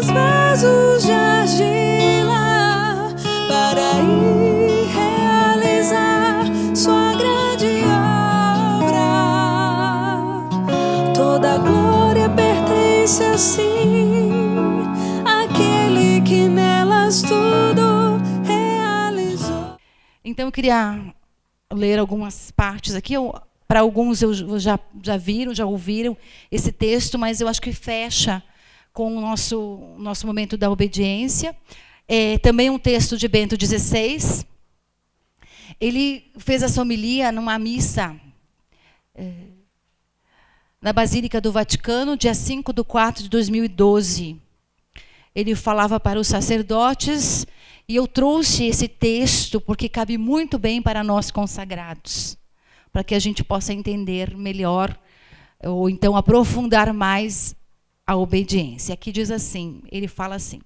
Somos vasos de argila para ir realizar sua grande obra. Toda glória pertence assim àquele que nelas tudo realizou. Então eu queria ler algumas partes aqui. Para alguns já viram, já ouviram esse texto, mas eu acho que fecha com o nosso momento da obediência. Também um texto de Bento XVI. Ele fez essa homilia numa missa na Basílica do Vaticano, dia 5/4/2012. Ele falava para os sacerdotes, e eu trouxe esse texto porque cabe muito bem para nós consagrados, para que a gente possa entender melhor, ou então aprofundar mais a obediência. Aqui diz assim, ele fala assim: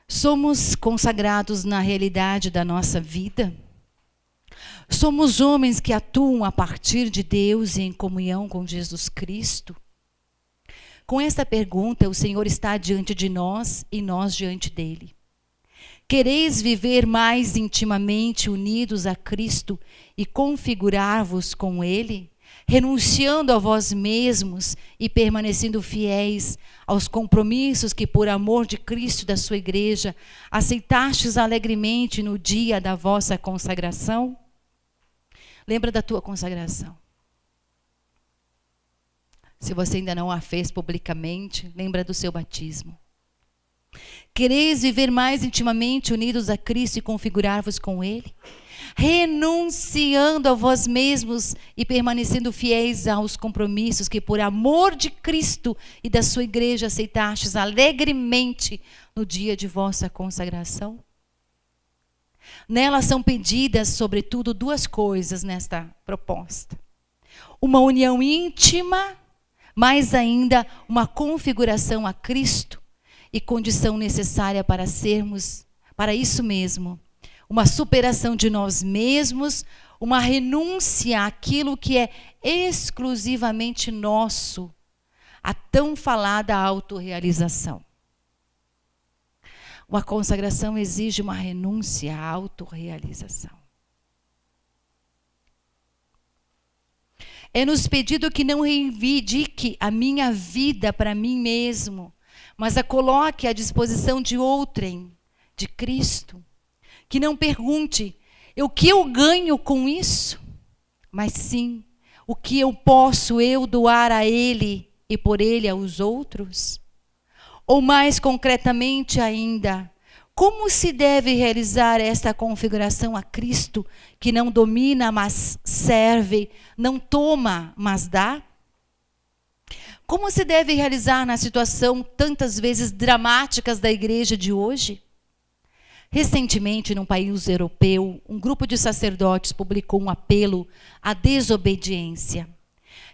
somos consagrados na realidade da nossa vida? Somos homens que atuam a partir de Deus e em comunhão com Jesus Cristo? Com esta pergunta, o Senhor está diante de nós e nós diante dele. Quereis viver mais intimamente unidos a Cristo e configurar-vos com ele, renunciando a vós mesmos e permanecendo fiéis aos compromissos que, por amor de Cristo e da sua igreja, aceitastes alegremente no dia da vossa consagração? Lembra da tua consagração. Se você ainda não a fez publicamente, lembra do seu batismo. Quereis viver mais intimamente unidos a Cristo e configurar-vos com ele? Renunciando a vós mesmos e permanecendo fiéis aos compromissos que, por amor de Cristo e da sua igreja, aceitastes alegremente no dia de vossa consagração? Nela são pedidas, sobretudo, duas coisas nesta proposta: uma união íntima, mais ainda uma configuração a Cristo, e condição necessária para sermos, para isso mesmo, uma superação de nós mesmos, uma renúncia àquilo que é exclusivamente nosso, a tão falada autorrealização. Uma consagração exige uma renúncia à autorrealização. É-nos pedido que não reivindique a minha vida para mim mesmo, mas a coloque à disposição de outrem, de Cristo. Que não pergunte, o que eu ganho com isso? Mas sim, o que eu posso doar a Ele e por Ele aos outros? Ou mais concretamente ainda, como se deve realizar esta configuração a Cristo, que não domina, mas serve, não toma, mas dá? Como se deve realizar na situação tantas vezes dramáticas da igreja de hoje? Recentemente, num país europeu, um grupo de sacerdotes publicou um apelo à desobediência,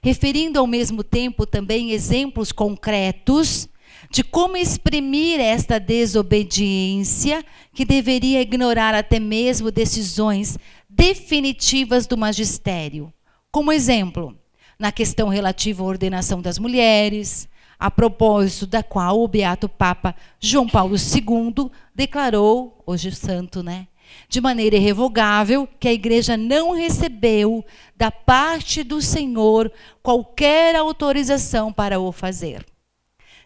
referindo ao mesmo tempo também exemplos concretos de como exprimir esta desobediência, que deveria ignorar até mesmo decisões definitivas do magistério. Como exemplo, na questão relativa à ordenação das mulheres, a propósito da qual o beato Papa João Paulo II declarou, hoje santo, de maneira irrevogável, que a igreja não recebeu da parte do Senhor qualquer autorização para o fazer.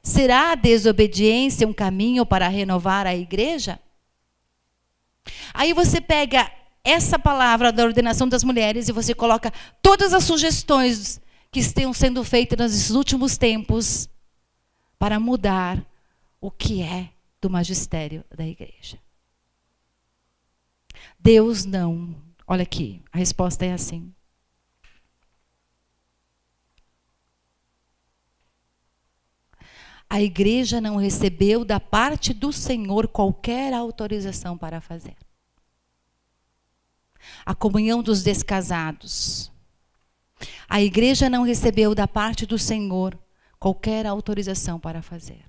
Será a desobediência um caminho para renovar a igreja? Aí você pega essa palavra da ordenação das mulheres e você coloca todas as sugestões que estão sendo feitas nesses últimos tempos para mudar o que é do magistério da igreja. Deus não. Olha aqui, a resposta é assim. A igreja não recebeu da parte do Senhor qualquer autorização para fazer. A comunhão dos descasados. A igreja não recebeu da parte do Senhor qualquer autorização para fazer.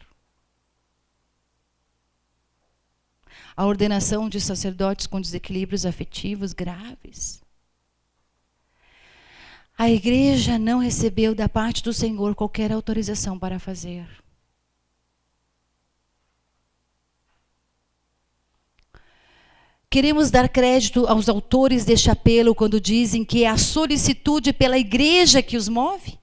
a ordenação de sacerdotes com desequilíbrios afetivos graves. A igreja não recebeu da parte do Senhor qualquer autorização para fazer. Queremos dar crédito aos autores deste apelo quando dizem que é a solicitude pela igreja que os move?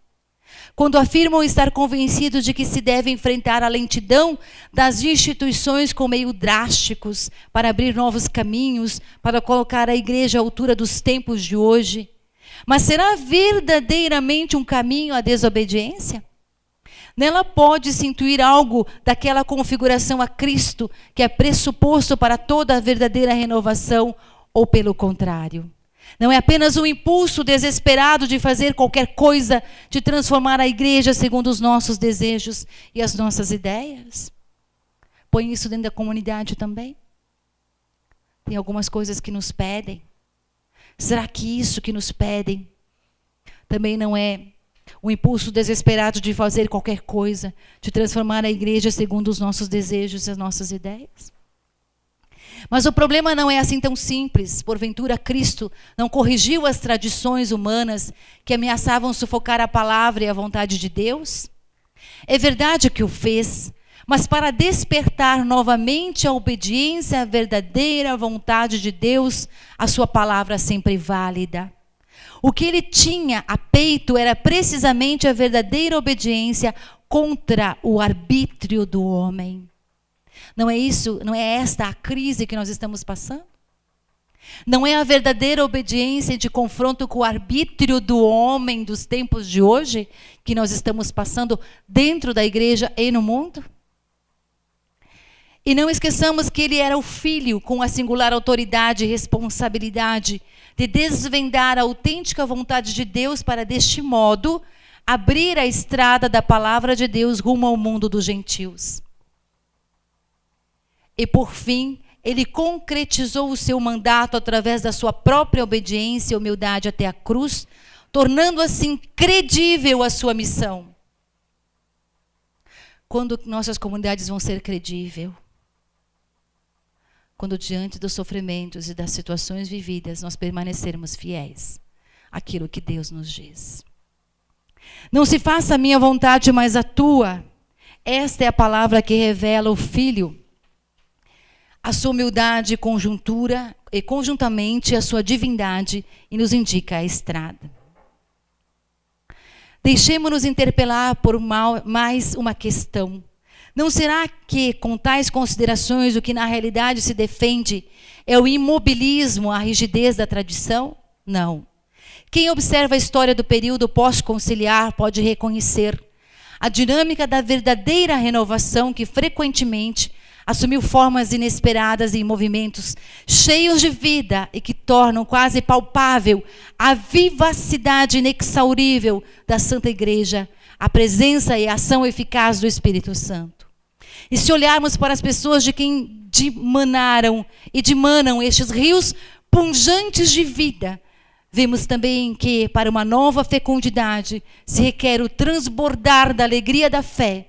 Quando afirmam estar convencidos de que se deve enfrentar a lentidão das instituições com meios drásticos para abrir novos caminhos, para colocar a igreja à altura dos tempos de hoje? Mas será verdadeiramente um caminho à desobediência? Nela pode-se intuir algo daquela configuração a Cristo, que é pressuposto para toda a verdadeira renovação, ou pelo contrário? Não é apenas um impulso desesperado de fazer qualquer coisa, de transformar a igreja segundo os nossos desejos e as nossas ideias? Põe isso dentro da comunidade também? Tem algumas coisas que nos pedem. Será que isso que nos pedem também não é um impulso desesperado de fazer qualquer coisa, de transformar a igreja segundo os nossos desejos e as nossas ideias? Mas o problema não é assim tão simples. Porventura, Cristo não corrigiu as tradições humanas que ameaçavam sufocar a palavra e a vontade de Deus? É verdade que o fez, mas para despertar novamente a obediência à verdadeira vontade de Deus, a sua palavra sempre válida. O que ele tinha a peito era precisamente a verdadeira obediência contra o arbítrio do homem. Não é isso, não é esta a crise que nós estamos passando? Não é a verdadeira obediência de confronto com o arbítrio do homem dos tempos de hoje que nós estamos passando dentro da igreja e no mundo? E não esqueçamos que ele era o Filho com a singular autoridade e responsabilidade de desvendar a autêntica vontade de Deus para, deste modo, abrir a estrada da palavra de Deus rumo ao mundo dos gentios. E, por fim, ele concretizou o seu mandato através da sua própria obediência e humildade até a cruz, tornando assim credível a sua missão. Quando nossas comunidades vão ser credíveis? Quando diante dos sofrimentos e das situações vividas, nós permanecermos fiéis àquilo que Deus nos diz. Não se faça a minha vontade, mas a tua. Esta é a palavra que revela o Filho, a sua humildade e conjuntamente a sua divindade, e nos indica a estrada. Deixemos-nos interpelar por mais uma questão. Não será que, com tais considerações, o que na realidade se defende é o imobilismo, a rigidez da tradição? Não. Quem observa a história do período pós-conciliar pode reconhecer a dinâmica da verdadeira renovação que frequentemente assumiu formas inesperadas e movimentos cheios de vida e que tornam quase palpável a vivacidade inexaurível da Santa Igreja, a presença e a ação eficaz do Espírito Santo. E se olharmos para as pessoas de quem dimanam estes rios punjantes de vida, vemos também que para uma nova fecundidade se requer o transbordar da alegria da fé,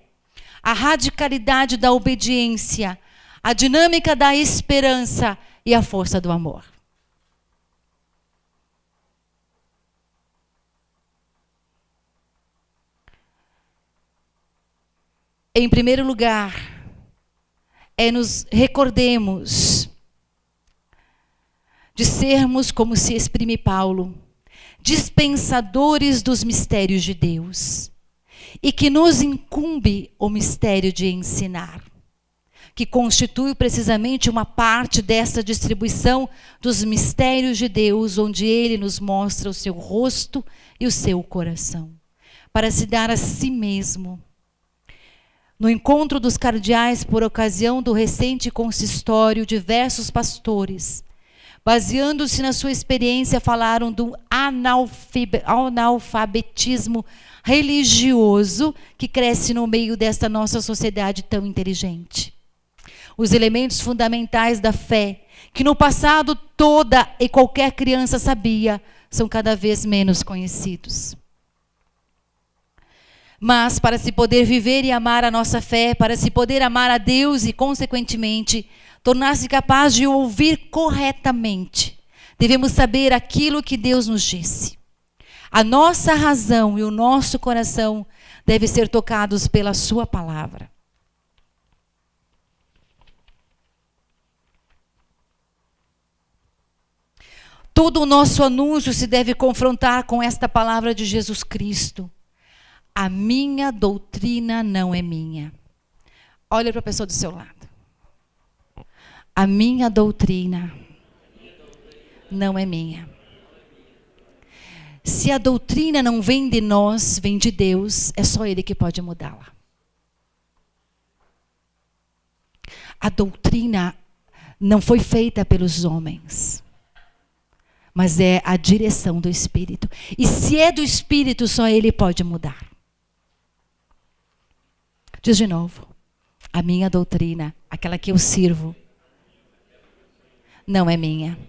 a radicalidade da obediência, a dinâmica da esperança e a força do amor. Em primeiro lugar, nos recordemos de sermos, como se exprime Paulo, dispensadores dos mistérios de Deus, e que nos incumbe o mistério de ensinar, que constitui precisamente uma parte dessa distribuição dos mistérios de Deus, onde Ele nos mostra o seu rosto e o seu coração, para se dar a si mesmo. No encontro dos cardeais, por ocasião do recente consistório, diversos pastores, baseando-se na sua experiência, falaram do analfabetismo religioso que cresce no meio desta nossa sociedade tão inteligente. Os elementos fundamentais da fé, que no passado toda e qualquer criança sabia, são cada vez menos conhecidos. Mas para se poder viver e amar a nossa fé, para se poder amar a Deus e, consequentemente, tornar-se capaz de ouvir corretamente. Devemos saber aquilo que Deus nos disse. A nossa razão e o nosso coração devem ser tocados pela sua palavra. Todo o nosso anúncio se deve confrontar com esta palavra de Jesus Cristo. A minha doutrina não é minha. Olha para a pessoa do seu lado. A minha doutrina não é minha. Se a doutrina não vem de nós, vem de Deus, é só Ele que pode mudá-la. A doutrina não foi feita pelos homens, mas é a direção do Espírito. E se é do Espírito, só Ele pode mudar. Diz de novo. A minha doutrina, aquela que eu sirvo, não é minha.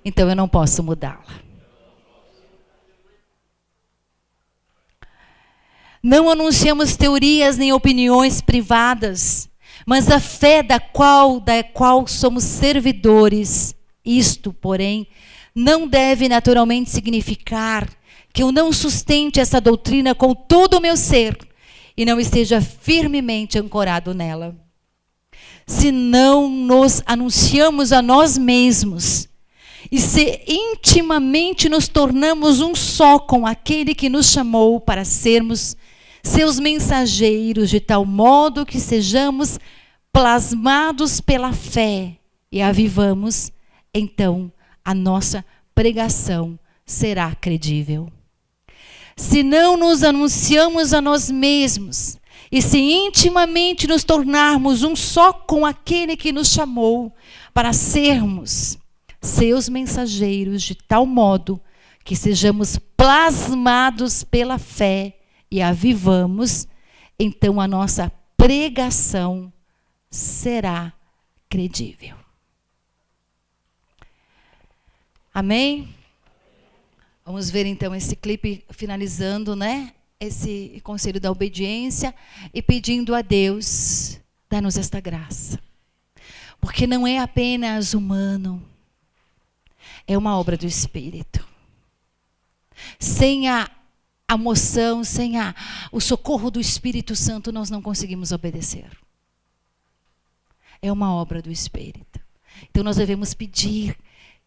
Então eu não posso mudá-la. Não anunciamos teorias nem opiniões privadas, mas a fé da qual somos servidores. Isto, porém, não deve naturalmente significar que eu não sustente essa doutrina com todo o meu ser e não esteja firmemente ancorado nela. Se não nos anunciamos a nós mesmos e se intimamente nos tornamos um só com aquele que nos chamou para sermos seus mensageiros, de tal modo que sejamos plasmados pela fé e a vivamos, então a nossa pregação será credível. Se não nos anunciamos a nós mesmos e se intimamente nos tornarmos um só com aquele que nos chamou para sermos seus mensageiros, de tal modo que sejamos plasmados pela fé e a vivamos, então a nossa pregação será credível. Amém? Vamos ver então esse clipe finalizando, né? Esse conselho da obediência e pedindo a Deus, dá-nos esta graça. Porque não é apenas humano, é uma obra do Espírito. Sem a moção, sem o socorro do Espírito Santo, nós não conseguimos obedecer. É uma obra do Espírito. Então nós devemos pedir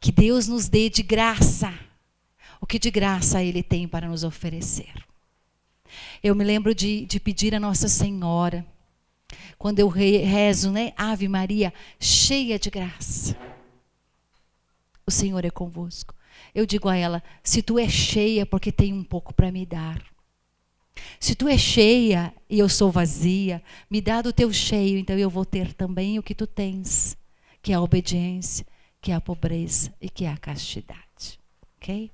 que Deus nos dê de graça o que de graça Ele tem para nos oferecer. Eu me lembro de pedir a Nossa Senhora, quando eu rezo, né? Ave Maria, cheia de graça. O Senhor é convosco. Eu digo a ela, se tu é cheia, porque tem um pouco para me dar. Se tu é cheia e eu sou vazia, me dá do teu cheio, então eu vou ter também o que tu tens, que é a obediência, que é a pobreza e que é a castidade. Ok?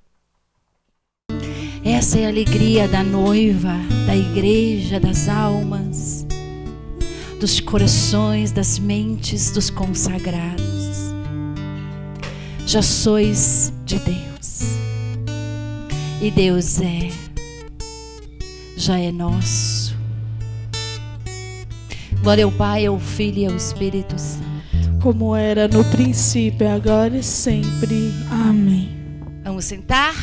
Essa é a alegria da noiva, da igreja, das almas, dos corações, das mentes, dos consagrados. Já sois de Deus. E Deus já é nosso. Glória ao Pai, ao Filho e ao Espírito Santo. Como era no princípio, agora e sempre. Amém. Vamos sentar?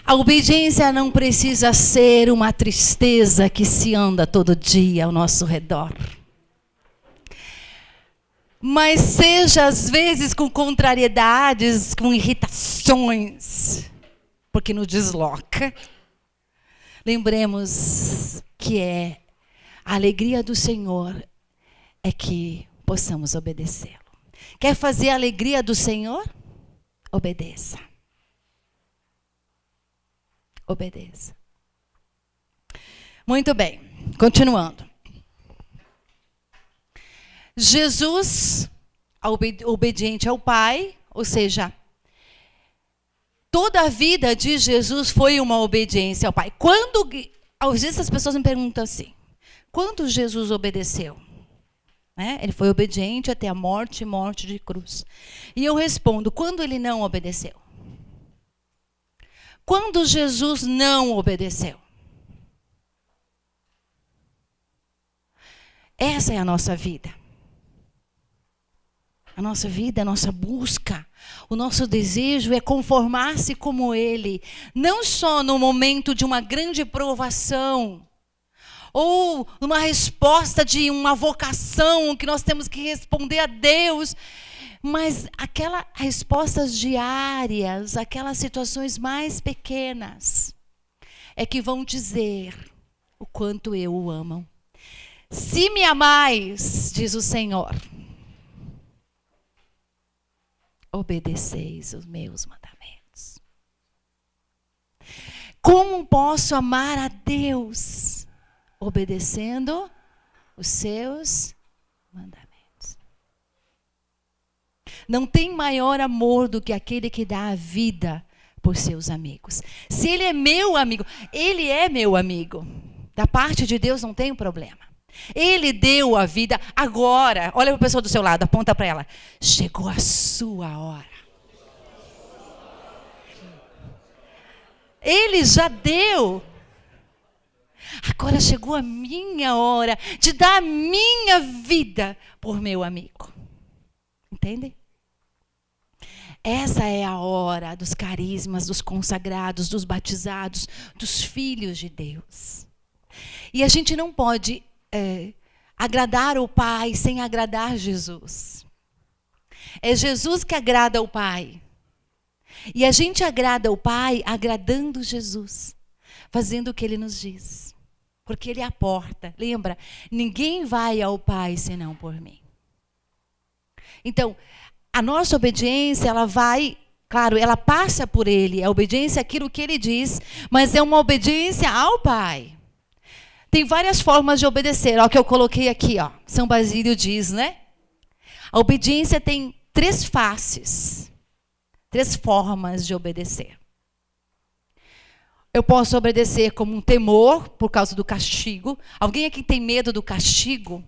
A obediência não precisa ser uma tristeza que se anda todo dia ao nosso redor. Mas seja às vezes com contrariedades, com irritações, porque nos desloca. Lembremos que a alegria do Senhor é que possamos obedecê-lo. Quer fazer a alegria do Senhor? Obedeça. Obedeça. Muito bem, continuando. Jesus, obediente ao Pai, ou seja, toda a vida de Jesus foi uma obediência ao Pai. Às vezes as pessoas me perguntam assim, quando Jesus obedeceu? Ele foi obediente até a morte de cruz. E eu respondo, quando ele não obedeceu? Quando Jesus não obedeceu? Essa é a nossa vida. A nossa vida, a nossa busca, o nosso desejo é conformar-se como Ele. Não só no momento de uma grande provação, ou numa resposta de uma vocação que nós temos que responder a Deus, mas aquelas respostas diárias, aquelas situações mais pequenas, é que vão dizer o quanto eu o amo. Se me amais, diz o Senhor, obedeceis os meus mandamentos. Como posso amar a Deus? Obedecendo os seus mandamentos. Não tem maior amor do que aquele que dá a vida por seus amigos. Se ele é meu amigo, ele é meu amigo. Da parte de Deus não tem problema. Ele deu a vida agora. Olha para a pessoa do seu lado, aponta para ela. Chegou a sua hora. Ele já deu. Agora chegou a minha hora de dar a minha vida por meu amigo. Entende? Essa é a hora dos carismas, dos consagrados, dos batizados, dos filhos de Deus. E a gente não pode agradar o Pai sem agradar Jesus. É Jesus que agrada o Pai. E a gente agrada o Pai agradando Jesus, fazendo o que Ele nos diz. Porque Ele é a porta. Lembra? Ninguém vai ao Pai senão por mim. Então, a nossa obediência, ela vai, claro, ela passa por Ele. A obediência é aquilo que Ele diz, mas é uma obediência ao Pai. Tem várias formas de obedecer. Olha o que eu coloquei aqui, ó. São Basílio diz, né? A obediência tem 3 faces, 3 formas de obedecer. Eu posso obedecer como um temor por causa do castigo. Alguém aqui tem medo do castigo?